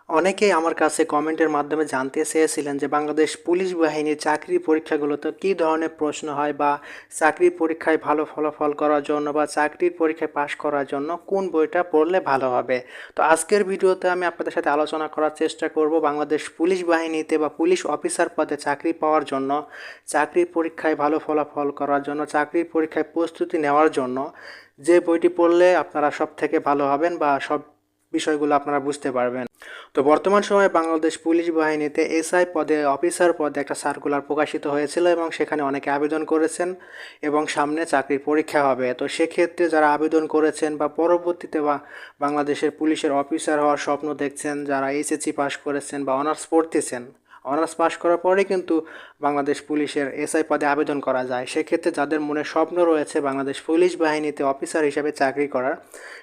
অনেকেই আমার কাছে কমেন্টের মাধ্যমে জানতে চেয়েছিলেন যে বাংলাদেশ পুলিশ বাহিনীর চাকরির পরীক্ষাগুলোতে কী ধরনের প্রশ্ন হয় বা চাকরির পরীক্ষায় ভালো ফলাফল করার জন্য বা চাকরির পরীক্ষায় পাশ করার জন্য কোন বইটা পড়লে ভালো হবে। তো আজকের ভিডিওতে আমি আপনাদের সাথে আলোচনা করার চেষ্টা করব বাংলাদেশ পুলিশ বাহিনীতে বা পুলিশ অফিসার পদে চাকরি পাওয়ার জন্য, চাকরির পরীক্ষায় ভালো ফলাফল করার জন্য, চাকরির পরীক্ষায় প্রস্তুতি নেওয়ার জন্য যে বইটি পড়লে আপনারা সব থেকে ভালো হবেন বা সব বিষয়গুলো আপনারা বুঝতে পারবেন। তো বর্তমান সময়ে বাংলাদেশ পুলিশ বাহিনীতে এসআই পদে অফিসার পদে একটা সার্কুলার প্রকাশিত হয়েছিল এবং সেখানে অনেকে আবেদন করেছেন এবং সামনে চাকরির পরীক্ষা হবে। তো সেক্ষেত্রে যারা আবেদন করেছেন বা পরবর্তীতে বাংলাদেশের পুলিশের অফিসার হওয়ার স্বপ্ন দেখছেন, যারা এইচএসসি পাস করেছেন বা অনার্স পড়তেছেন, অনার্স পাস করার পরে কিন্তু বাংলাদেশ পুলিশের এসআই পদে আবেদন করা যায়। সেক্ষেত্রে যাদের মনে স্বপ্ন রয়েছে বাংলাদেশ পুলিশ বাহিনীতে অফিসার হিসেবে চাকরি করার,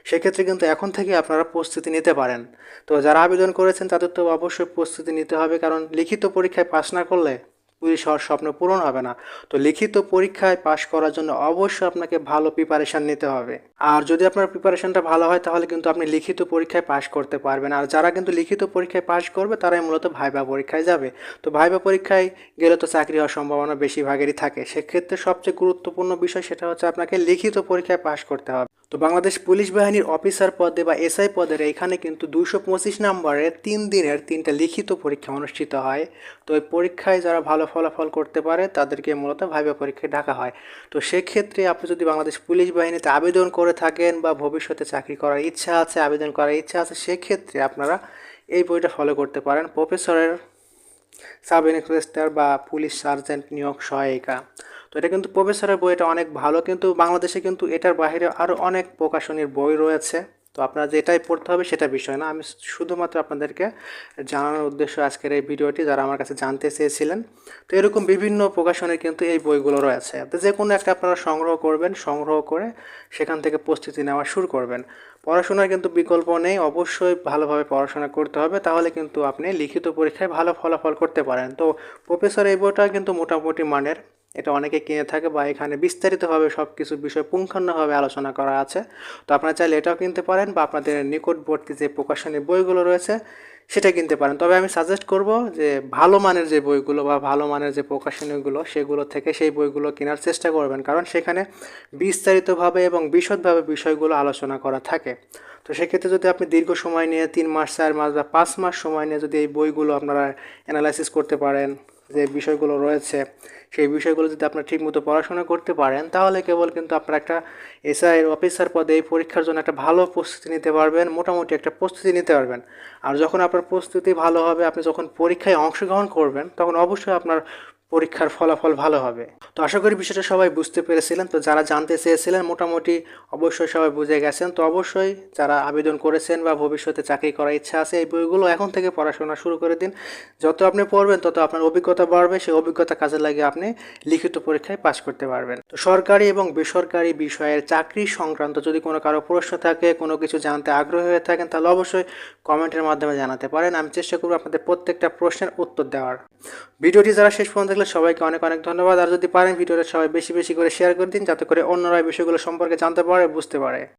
সেক্ষেত্রে কিন্তু এখন থেকে আপনারা প্রস্তুতি নিতে পারেন। তো যারা আবেদন করেছেন তাদের তো অবশ্যই প্রস্তুতি নিতে হবে, কারণ লিখিত পরীক্ষায় পাশ না করলে পুলিশ হওয়ার স্বপ্ন পূরণ হবে না। তো লিখিত পরীক্ষায় পাশ করার জন্য অবশ্যই আপনাকে ভালো প্রিপারেশান নিতে হবে। আর যদি আপনার প্রিপারেশনটা ভালো হয় তাহলে কিন্তু আপনি লিখিত পরীক্ষায় পাশ করতে পারবেন। আর যারা কিন্তু লিখিত পরীক্ষায় পাশ করবে তারাই মূলত ভাইবা পরীক্ষায় যাবে। তো ভাইবা পরীক্ষায় গেলে তো চাকরি হওয়ার সম্ভাবনা বেশিরভাগেরই থাকে। সেক্ষেত্রে সবচেয়ে গুরুত্বপূর্ণ বিষয় সেটা হচ্ছে আপনাকে লিখিত পরীক্ষায় পাশ করতে হবে। তো বাংলাদেশ পুলিশ বাহিনীর অফিসার পদে বা এসআই পদের এখানে কিন্তু 225 নম্বরের 3 দিনের 3টা লিখিত পরীক্ষা অনুষ্ঠিত হয়। তো এই পরীক্ষায় যারা ভালো ফলাফল করতে পারে তাদেরকে মূলত ভাইবা পরীক্ষায় ডাকা হয়। তো সেক্ষেত্রে আপনি যদি বাংলাদেশ পুলিশ বাহিনীতে আবেদন করে থাকেন বা ভবিষ্যতে চাকরি করার ইচ্ছা আছে, আবেদন করার ইচ্ছা আছে, সেক্ষেত্রে আপনারা এই বইটা ফলো করতে পারেন। প্রফেসরের সাব ইন্সপেক্টর বা পুলিশ সার্জেন্ট নিয়োগ সহায়িকা। তো এটা কিন্তু প্রফেসরের বই, এটা অনেক ভালো। কিন্তু বাংলাদেশে কিন্তু এটার বাইরে আরও অনেক প্রকাশনীর বই রয়েছে। তো আপনারা যেটাই পড়তে হবে সেটা বিষয় না, আমি শুধুমাত্র আপনাদেরকে জানানোর উদ্দেশ্য আজকের এই ভিডিওটি, যারা আমার কাছে জানতে চেয়েছিলেন। তো এরকম বিভিন্ন প্রকাশনের কিন্তু এই বইগুলো রয়েছে। তো যে কোনো একটা আপনারা সংগ্রহ করবেন, সংগ্রহ করে সেখান থেকে প্রস্তুতি নেওয়া শুরু করবেন। পড়াশোনার কিন্তু বিকল্প নেই, অবশ্যই ভালোভাবে পড়াশোনা করতে হবে, তাহলে কিন্তু আপনি লিখিত পরীক্ষায় ভালো ফলাফল করতে পারেন। তো প্রফেসর এই বইটা কিন্তু মোটামুটি মানের, এটা অনেকে কিনে থাকে বা এখানে বিস্তারিতভাবে সব কিছু বিষয় পুঙ্খানুভাবে আলোচনা করা আছে। তো আপনারা চাইলে এটাও কিনতে পারেন বা আপনাদের নিকটবর্তী যে প্রকাশনী বইগুলো রয়েছে সেটা কিনতে পারেন। তবে আমি সাজেস্ট করব যে ভালো মানের যে বইগুলো বা ভালো মানের যে প্রকাশনীগুলো সেগুলো থেকে সেই বইগুলো কেনার চেষ্টা করবেন, কারণ সেখানে বিস্তারিতভাবে এবং বিশদভাবে বিষয়গুলো আলোচনা করা থাকে। তো সেক্ষেত্রে যদি আপনি দীর্ঘ সময় নিয়ে 3 মাস 4 মাস বা 5 মাস সময় নিয়ে যদি এই বইগুলো আপনারা অ্যানালাইসিস করতে পারেন, যে বিষয়গুলো রয়েছে সেই বিষয়গুলো যদি আপনারা ঠিকমতো পড়াশোনা করতে পারেন, তাহলে কেবল কিন্তু আপনারা একটা এসআই অফিসার পদে এই পরীক্ষার জন্য একটা ভালো প্রস্তুতি নিতে পারবেন, মোটামুটি একটা প্রস্তুতি নিতে পারবেন। আর যখন আপনার প্রস্তুতি ভালো হবে, আপনি যখন পরীক্ষায় অংশগ্রহণ করবেন, তখন অবশ্যই আপনার পরীক্ষার ফলাফল ভালো হবে। তো আশা করি বিষয়টা সবাই বুঝতে পেরেছিলেন। তো যারা জানতে চেয়েছিলেন মোটামুটি অবশ্যই সবাই বুঝে গেছেন। তো অবশ্যই যারা আবেদন করেছেন বা ভবিষ্যতে চাকরি করার ইচ্ছা আছে, এই বইগুলো এখন থেকে পড়াশোনা শুরু করে দিন। যত আপনি পড়বেন তত আপনার অভিজ্ঞতা বাড়বে, সেই অভিজ্ঞতা কাজে লাগিয়ে আপনি লিখিত পরীক্ষায় পাশ করতে পারবেন। তো সরকারি এবং বেসরকারি বিষয়ের চাকরি সংক্রান্ত যদি কোনো কারো প্রশ্ন থাকে, কোনো কিছু জানতে আগ্রহী হয়ে থাকেন, তাহলে অবশ্যই কমেন্টের মাধ্যমে জানাতে পারেন। আমি চেষ্টা করব আপনাদের প্রত্যেকটা প্রশ্নের উত্তর দেওয়ার। ভিডিওটি যারা শেষ পর্যন্ত দেখলে সবাইকে অনেক অনেক ধন্যবাদ। আর যদি পারেন ভিডিওটা সবাই বেশি বেশি করে শেয়ার করে দিন, যাতে করে অন্যরা এই বিষয়গুলো সম্পর্কে জানতে পারে, বুঝতে পারে।